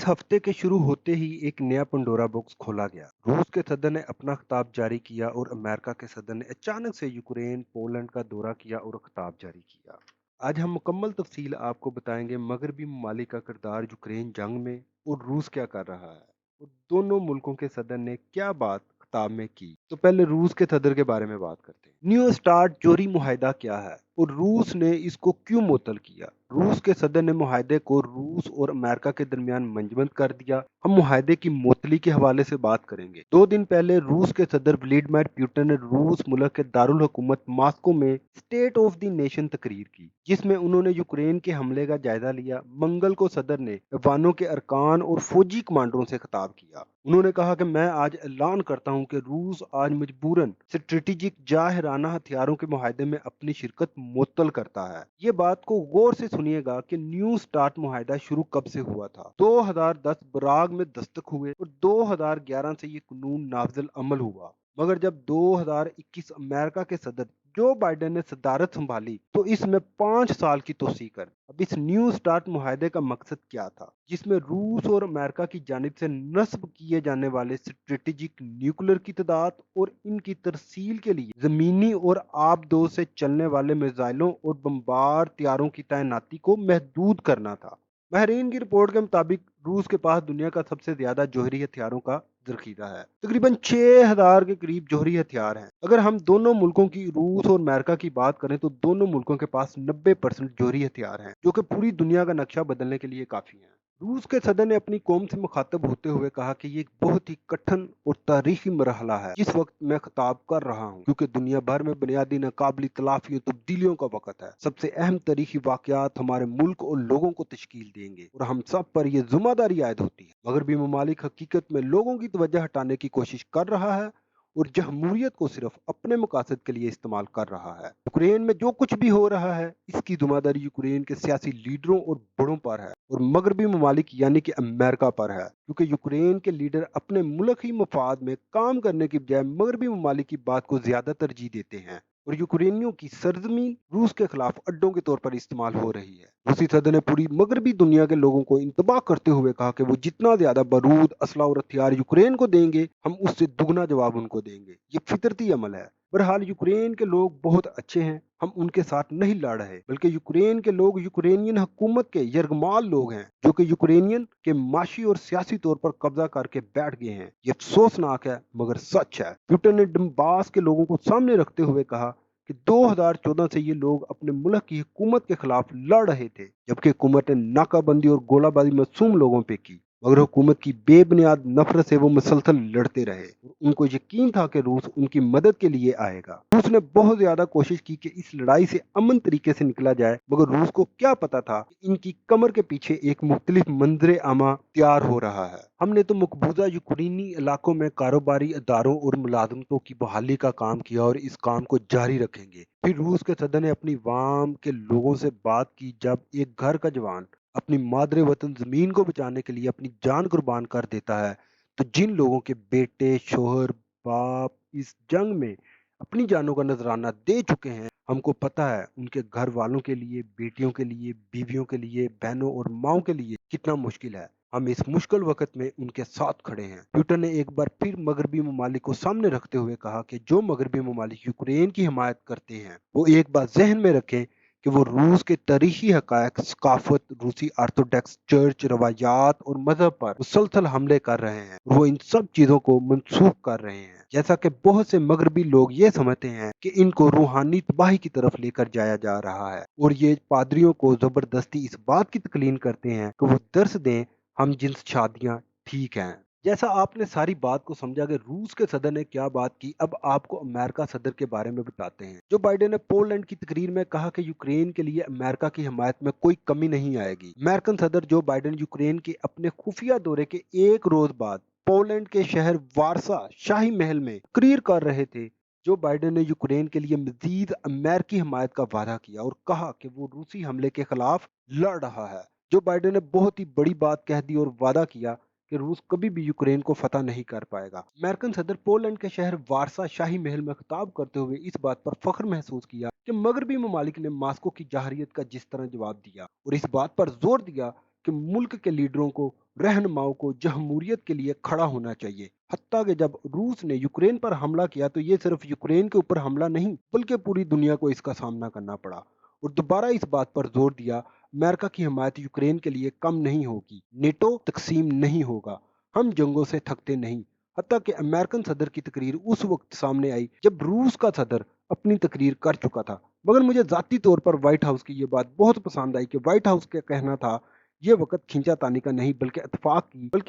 इस हफ्ते के शुरू होते ही एक नया पंडोरा बॉक्स खोला गया। रूस के सदर ने अपना खिताब जारी किया और अमेरिका के सदर ने अचानक से यूक्रेन, पोलैंड का दौरा किया और खिताब जारी किया। आज हम मुकम्मल तफसील आपको बताएंगे मगरबी ममालिक का किरदार यूक्रेन जंग में और रूस क्या कर रहा है और दोनों मुल्कों के सदर ने क्या बात खिताब में की। तो पहले रूस के सदर के बारे में बात करते हैं। न्यू स्टार्ट जोरी मुआहिदा क्या है और रूस ने इसको क्यों मुअत्तल किया। रूस के सदर ने मुआहिदे को रूस और अमेरिका के दरमियान मंजमद कर दिया। हम मुआहिदे की मुअत्तली के हवाले से बात करेंगे। 2 दिन पहले रूस के सदर व्लादिमीर पुतिन ने रूस मुल्क के दारुल हुकूमत मास्को में स्टेट ऑफ द नेशन तकरीर की, जिसमें उन्होंने यूक्रेन के हमले का जायजा लिया। मंगल को सदर ने अफगानों के अरकान और फौजी कमांडरों से खिताब किया। उन्होंने कहा कि मैं आज ऐलान करता हूं कि रूस आज मजबूरन स्ट्रेटेजिक जाहिराना हथियारों के मुआहिदे में अपनी शिरकत मुअत्तल करता है। ये बात को गौर से सुनिएगा कि न्यू स्टार्ट मुआहिदा शुरू कब से हुआ था। 2010 बराग में दस्तक हुए और 2011 से ये कानून नाफिज अमल हुआ। मगर जब 2021 अमेरिका के सदर जो बाइडेन ने सदारत संभाली तो इसमें 5 साल की तोसी कर। अब इस न्यू स्टार्ट मुआहिदे का मकसद क्या था, जिसमें रूस और अमेरिका की जानिब से नस्ब किए जाने वाले स्ट्रेटेजिक न्यूक्लियर की तादाद और इनकी तरसील के लिए जमीनी और आबदोज से चलने वाले मिसाइलों और बमबार तैयारों की तैनाती को महदूद करना था। महरीन की रिपोर्ट के मुताबिक रूस के पास दुनिया का सबसे ज्यादा जौहरी हथियारों का जरखीरा है। तकरीबन 6000 के करीब जौहरी हथियार हैं। अगर हम दोनों मुल्कों की, रूस और अमेरिका की बात करें तो दोनों मुल्कों के पास 90% जौहरी हथियार हैं, जो कि पूरी दुनिया का नक्शा बदलने के लिए काफी हैं। रूस के सदर ने अपनी कौम से मुखातब होते हुए कहा कि ये एक बहुत ही कठिन और तारीखी मरहला है जिस वक्त मैं खिताब कर रहा हूँ, क्योंकि दुनिया भर में बुनियादी नाकाबिल तलाफी और तब्दीलियों का वक्त है। सबसे अहम तारीखी वाकयात हमारे मुल्क और लोगों को तश्कील देंगे और हम सब पर यह जिम्मेदारी आयद होती है। मगरबी ममालिक हकीकत में लोगों की तवज्जो हटाने की कोशिश कर रहा है और जमहूरियत को सिर्फ अपने मकासद के लिए इस्तेमाल कर रहा है। यूक्रेन में जो कुछ भी हो रहा है इसकी जिम्मेदारी यूक्रेन के सियासी लीडरों और बड़ों पर है और मगरबी ममालिक यानी कि अमेरिका पर है, क्योंकि यूक्रेन के लीडर अपने मुल्क ही मफाद में काम करने की बजाय मगरबी ममालिक की बात को ज्यादा तरजीह देते हैं और यूक्रेनियों की सरजमीन रूस के खिलाफ अड्डों के तौर पर इस्तेमाल हो रही है। रूसी सदर ने पूरी मगरबी दुनिया के लोगों को इंतबाह करते हुए कहा कि वो जितना ज्यादा बारूद, असला और हथियार यूक्रेन को देंगे, हम उससे दुगना जवाब उनको देंगे। ये फितरती अमल है। बहरहाल यूक्रेन के लोग बहुत अच्छे हैं, हम उनके साथ नहीं लड़ रहे, बल्कि यूक्रेन के लोग यूक्रेनियन हुकूमत के यरगमाल लोग हैं, जो कि यूक्रेनियन के माशी और सियासी तौर पर कब्जा करके बैठ गए हैं। ये अफसोसनाक है मगर सच है। पुतिन ने डंबास के लोगों को सामने रखते हुए कहा कि 2014 से ये लोग अपने मुल्क की हुकूमत के खिलाफ लड़ रहे थे, जबकि हुकूमत ने नाकाबंदी और गोलाबारी मासूम लोगों पे की, मगर हुकूमत की बेबुनियाद नफरत से वो मुसलसल लड़ते रहे और उनको यकीन था कि रूस उनकी मदद के लिए आएगा। रूस ने बहुत ज्यादा कोशिश की कि इस लड़ाई से अमन तरीके से निकला जाए, मगर रूस को क्या पता था कि इनकी कमर के पीछे एक मुख्तलिफ मंजर आमा तैयार हो रहा है। हमने तो मकबूजा यूक्रेनी इलाकों में कारोबारी अदारों और मुलाजमतों की बहाली का काम किया और इस काम को जारी रखेंगे। फिर रूस के सदर ने अपनी वाम के लोगों से बात की। जब एक घर का जवान अपनी मादरे वतन जमीन को बचाने के लिए अपनी जान कुर्बान कर देता है, तो जिन लोगों के बेटे, शोहर, बाप इस जंग में अपनी जानों का नजराना दे चुके हैं, हमको पता है उनके घर वालों के लिए, बेटियों के लिए, बीवियों के लिए, बहनों और माओं के लिए कितना मुश्किल है। हम इस मुश्किल वक्त में उनके साथ खड़े हैं। पुतिन ने एक बार फिर मगरबी ममालिक को सामने रखते हुए कहा कि जो मगरबी ममालिक यूक्रेन की हिमायत करते हैं वो एक बात जहन में रखें कि वो रूस के तारीखी हकायक, सकाफत, रूसी ऑर्थोडॉक्स चर्च, रवायात और मजहब पर मुसलसल हमले कर रहे हैं। वो इन सब चीजों को मनसूख कर रहे हैं, जैसा कि बहुत से मगरबी लोग ये समझते हैं कि इनको रूहानी तबाही की तरफ लेकर जाया जा रहा है और ये पादरियों को जबरदस्ती इस बात की तकलीन करते हैं कि वो दर्स दें हम जिन्स शादियां ठीक हैं। जैसा आपने सारी बात को समझा कि रूस के सदर ने क्या बात की, अब आपको अमेरिका सदर के बारे में बताते हैं। जो बाइडेन ने पोलैंड की तकरीर में कहा कि यूक्रेन के लिए अमेरिका की हिमायत में कोई कमी नहीं आएगी। अमेरिकन सदर जो बाइडेन यूक्रेन के अपने खुफिया दौरे के एक रोज बाद पोलैंड के शहर वारसा शाही महल में तकरीर कर रहे थे। जो बाइडेन ने यूक्रेन के लिए मजीद अमेरिकी हिमायत का वादा किया और कहा कि वो रूसी हमले के खिलाफ लड़ रहा है। जो बाइडेन ने बहुत ही बड़ी बात कह दी और वादा किया कि रूस कभी भी यूक्रेन को फतह नहीं कर पाएगा। अमेरिकन सदर पोलैंड के शहर वारसा शाही महल में खिताब करते हुए इस बात पर फख्र महसूस किया कि मगरबी ममालिक ने मास्को की जाहरियत का जिस तरह जवाब दिया और इस बात पर जोर दिया کہ ملک کے لیڈروں کو رہنماؤں کو جمہوریت کے لیے کھڑا ہونا چاہیے۔ حتیٰ کہ جب روس نے یوکرین پر حملہ کیا تو یہ صرف یوکرین کے اوپر حملہ نہیں بلکہ پوری دنیا کو اس کا سامنا کرنا پڑا، اور دوبارہ اس بات پر زور دیا امریکہ کی حمایت یوکرین کے لیے کم نہیں ہوگی، نیٹو تقسیم نہیں ہوگا، ہم جنگوں سے تھکتے نہیں۔ حتیٰ کہ امریکن صدر کی تقریر اس وقت سامنے آئی جب روس کا صدر اپنی تقریر کر چکا تھا، مگر مجھے ذاتی طور پر وائٹ ہاؤس کی یہ بات بہت پسند آئی کہ وائٹ ہاؤس کا کہنا تھا یہ وقت کھینچا تانی کا نہیں بلکہ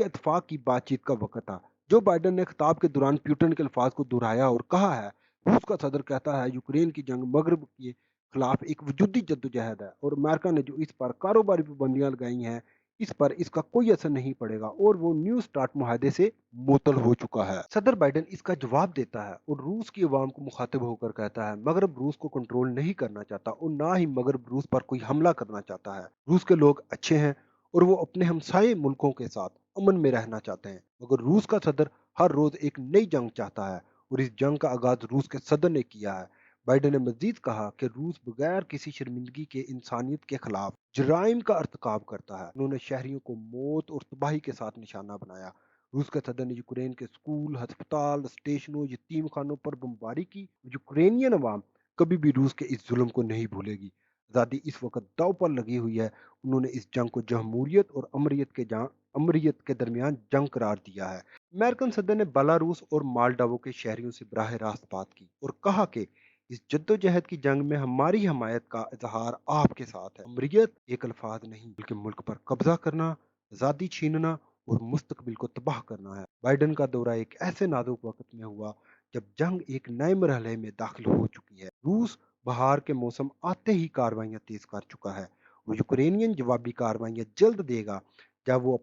اتفاق کی بات چیت کا وقت تھا۔ جو بائیڈن نے خطاب کے دوران پیوٹن کے الفاظ کو دہرایا اور کہا ہے، روس کا صدر کہتا ہے یوکرین کی جنگ مغرب کے خلاف ایک وجودی جدوجہد ہے، اور امریکہ نے جو اس پر کاروباری پابندیاں لگائی ہیں اس پر اس کا کوئی اثر نہیں پڑے گا اور وہ نیو سٹارٹ معاہدے سے معطل ہو چکا ہے۔ صدر بائیڈن اس کا جواب دیتا ہے اور روس کی عوام کو مخاطب ہو کر کہتا ہے مغرب روس کو کنٹرول نہیں کرنا چاہتا اور نہ ہی مغرب روس پر کوئی حملہ کرنا چاہتا ہے۔ روس کے لوگ اچھے ہیں اور وہ اپنے ہمسائے ملکوں کے ساتھ امن میں رہنا چاہتے ہیں، مگر روس کا صدر ہر روز ایک نئی جنگ چاہتا ہے اور اس جنگ کا آغاز روس کے صدر نے کیا ہے۔ بائیڈن نے مزید کہا کہ روس بغیر کسی شرمندگی کے انسانیت کے خلاف جرائم کا ارتکاب کرتا ہے۔ انہوں نے شہریوں کو موت اور تباہی کے ساتھ نشانہ بنایا۔ روس کے صدر نے یوکرین کے اسکول، ہسپتال، اسٹیشنوں، یتیم خانوں پر بمباری کی۔ یوکرینین عوام کبھی بھی روس کے اس ظلم کو نہیں بھولے گی۔ آزادی اس وقت داؤ پر لگی ہوئی ہے۔ انہوں نے اس جنگ کو جمہوریت اور امریت کے درمیان جنگ قرار دیا ہے۔ امریکن صدر نے بیلاروس اور مالڈاوو کے شہریوں سے براہ راست بات کی اور کہا کہ اس جدوجہد کی جنگ میں ہماری حمایت کا اظہار آپ کے ساتھ ہے۔ امریت ایک الفاظ نہیں بلکہ ملک پر قبضہ کرنا، آزادی چھیننا اور مستقبل کو تباہ کرنا ہے۔ بائیڈن کا دورہ ایک ایسے نازک وقت میں ہوا جب جنگ ایک نئے مرحلے میں داخل ہو چکی ہے۔ روس بہار کے موسم آتے ہی کاروائیاں تیز کر چکا ہے اور یوکرینین جوابی کاروائیاں جلد دے گا جب وہ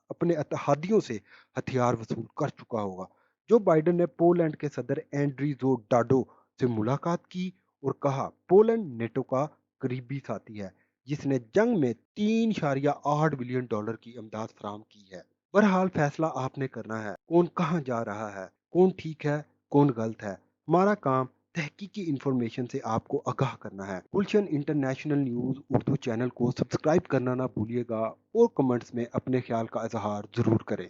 اپنے اتحادیوں سے ہتھیار وصول کر چکا ہوگا۔ جو بائیڈن نے پولینڈ کے صدر اینڈریزو ڈاڈو سے ملاقات کی اور کہا پولینڈ نیٹو کا قریبی ساتھی ہے جس نے جنگ میں $3.8 بلین کی امداد فراہم کی ہے۔ بہرحال فیصلہ آپ نے کرنا ہے، کون کہاں جا رہا ہے، کون ٹھیک ہے کون غلط ہے۔ ہمارا کام تحقیقی انفارمیشن سے آپ کو آگاہ کرنا ہے۔ گلشن انٹرنیشنل نیوز اردو چینل کو سبسکرائب کرنا نہ بھولیے گا اور کمنٹس میں اپنے خیال کا اظہار ضرور کریں۔